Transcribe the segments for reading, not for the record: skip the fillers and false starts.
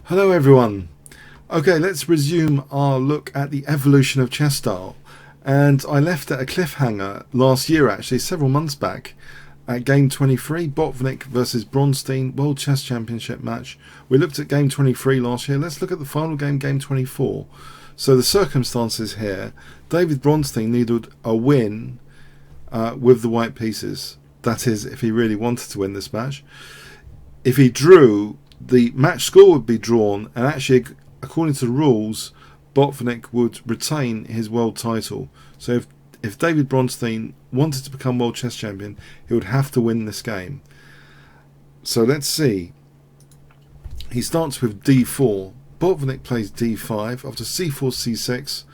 Hello everyone. Okay, let's resume our look at the evolution of chess style. And I left at a cliffhanger last year, actually, several months back, at game 23, Botvinnik versus Bronstein World Chess Championship match. We looked at game 23 last year. Let's look at the final game, game 24. So the circumstances here, David Bronstein needed a win with the white pieces. That is, if he really wanted to win this match. If he drew, the match score would be drawn, and actually, according to the rules, Botvinnik would retain his world title. So if David Bronstein wanted to become world chess champion, he would have to win this game. So let's see. He starts with d4. Botvinnik plays d5 after c4, c6,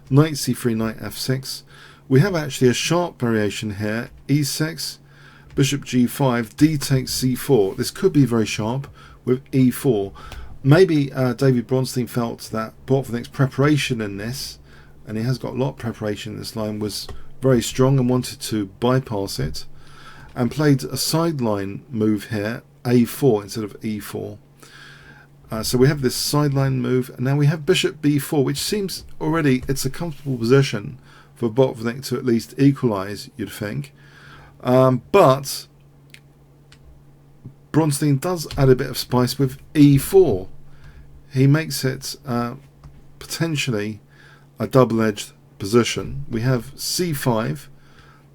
knight c3, knight f6. We have actually a sharp variation here, e6, bishop g5, d takes c4. This could be very sharp with e4. Maybe David Bronstein felt that Botvinnik's preparation in this, and he has got a lot of preparation in this line, was very strong and wanted to bypass it, and played a sideline move here, a4 instead of e4. So we have this sideline move, and now we have bishop b4, which seems already it's a comfortable position for Botvinnik to at least equalise, you'd think. But Bronstein does add a bit of spice with e4. He makes it potentially a double-edged position. We have c5,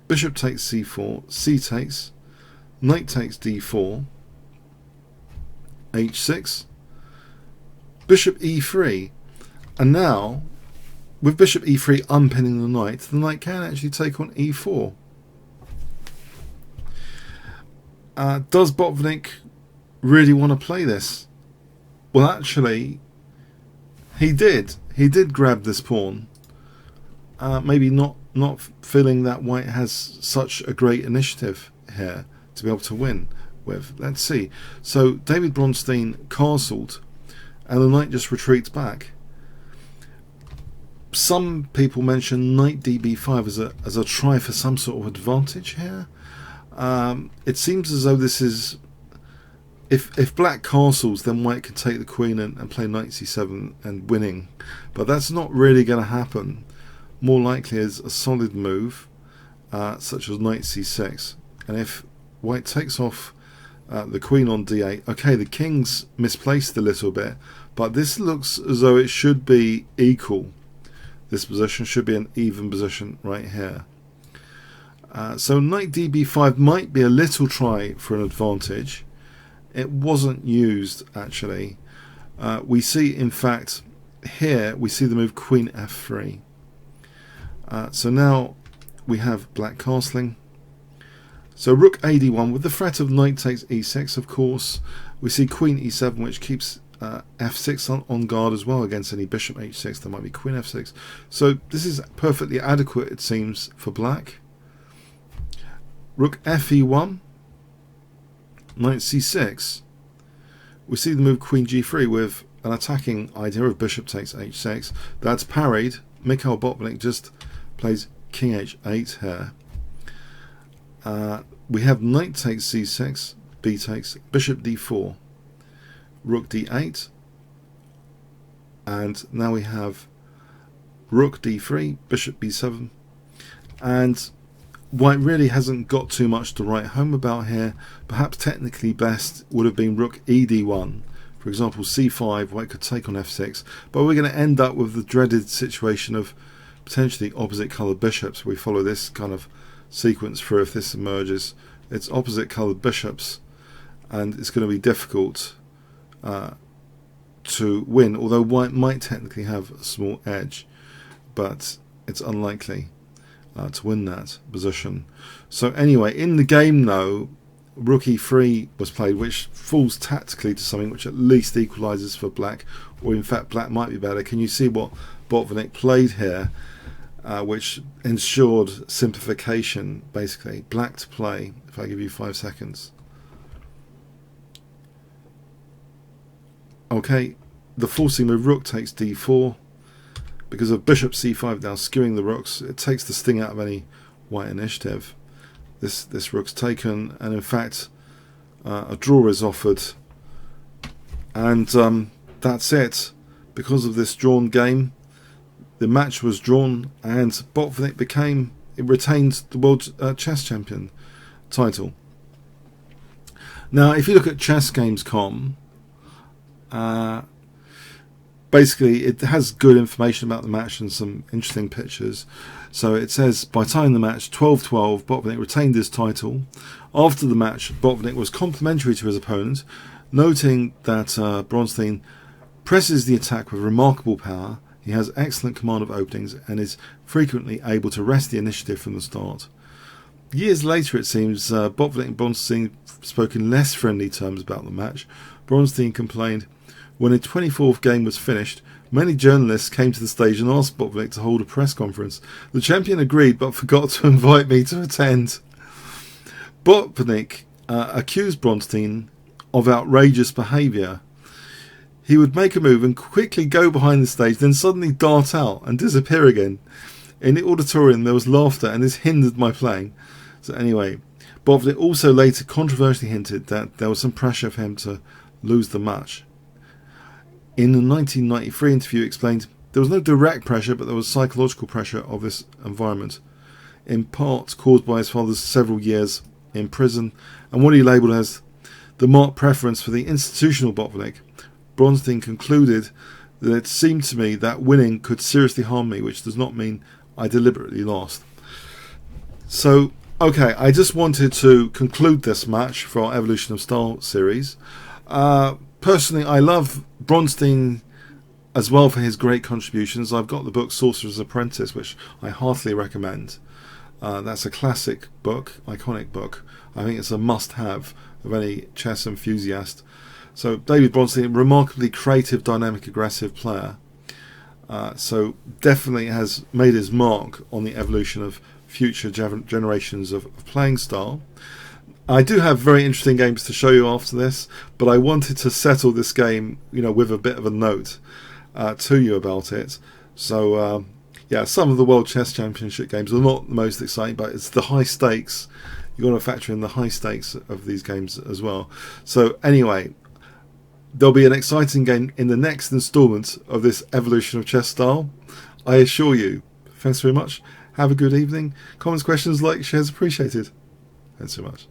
bishop takes c4, c takes, knight takes d4, h6, bishop e3, and now with bishop e3 unpinning the knight can actually take on e4. Does Botvinnik really want to play this? Well, actually, he did. He did grab this pawn. Maybe not feeling that white has such a great initiative here to be able to win with. Let's see. So David Bronstein castled, and the knight just retreats back. Some people mention knight db5 as a try for some sort of advantage here. It seems as though this is, if black castles, then white can take the queen and play knight c7 and winning, but that's not really going to happen. More likely is a solid move, such as knight c6, and if white takes off the queen on d8, okay, the king's misplaced a little bit, but this looks as though it should be equal. This position should be an even position right here. So knight db5 might be a little try for an advantage. It wasn't used actually. We see, in fact, here we see the move queen f3. So now we have black castling. So rook ad1 with the threat of knight takes e6, of course. We see queen e7, which keeps f6 on guard as well against any bishop h6. There might be queen f6. So this is perfectly adequate, it seems, for black. Rook fe1, knight c6. We see the move queen g3 with an attacking idea of bishop takes h6. That's parried. Mikhail Botvinnik just plays king h8 here. We have knight takes c6, b takes, bishop d4, rook d8, and now we have rook d3, bishop b7, and white really hasn't got too much to write home about here. Perhaps technically best would have been rook ed1. For example, c5, white could take on f6, but we're going to end up with the dreaded situation of potentially opposite coloured bishops. We follow this kind of sequence through if this emerges. It's opposite coloured bishops, and it's going to be difficult to win, although white might technically have a small edge, but it's unlikely to win that position. So anyway, in the game though, rook e3 was played, which falls tactically to something which at least equalises for black, or in fact black might be better. Can you see what Botvinnik played here, which ensured simplification, basically? Black to play, if I give you 5 seconds. Okay, the forcing move, rook takes d4. Because of bishop c5 now skewing the rooks, it takes the sting out of any white initiative. This rook's taken, and in fact a draw is offered, and that's it. Because of this drawn game, the match was drawn, and Botvinnik retained the World Chess Champion title. Now, if you look at chessgames.com, basically it has good information about the match and some interesting pictures. So it says, by tying the match 12-12, Botvinnik retained his title. After the match, Botvinnik was complimentary to his opponent, noting that Bronstein presses the attack with remarkable power. He has excellent command of openings and is frequently able to wrest the initiative from the start. Years later, it seems, Botvinnik and Bronstein spoke in less friendly terms about the match. Bronstein complained, when the 24th game was finished, many journalists came to the stage and asked Botvinnik to hold a press conference. The champion agreed but forgot to invite me to attend. Botvinnik accused Bronstein of outrageous behaviour. He would make a move and quickly go behind the stage, then suddenly dart out and disappear again. In the auditorium there was laughter, and this hindered my playing. So anyway, Botvinnik also later controversially hinted that there was some pressure for him to lose the match. In the 1993 interview, he explained there was no direct pressure, but there was psychological pressure of this environment, in part caused by his father's several years in prison and what he labelled as the marked preference for the institutional Botvinnik. Bronstein concluded that it seemed to me that winning could seriously harm me, which does not mean I deliberately lost. So, okay, I just wanted to conclude this match for our Evolution of Style series. Personally, I love Bronstein as well for his great contributions. I've got the book Sorcerer's Apprentice, which I heartily recommend. That's a classic book, iconic book. I think it's a must-have of any chess enthusiast. So David Bronstein, remarkably creative, dynamic, aggressive player. So definitely has made his mark on the evolution of future generations of playing style. I do have very interesting games to show you after this, but I wanted to settle this game, with a bit of a note to you about it. So yeah, some of the World Chess Championship games are not the most exciting, but it's the high stakes. You've got to factor in the high stakes of these games as well. So anyway, there'll be an exciting game in the next instalment of this evolution of chess style, I assure you. Thanks very much. Have a good evening. Comments, questions, likes, shares appreciated. Thanks so much.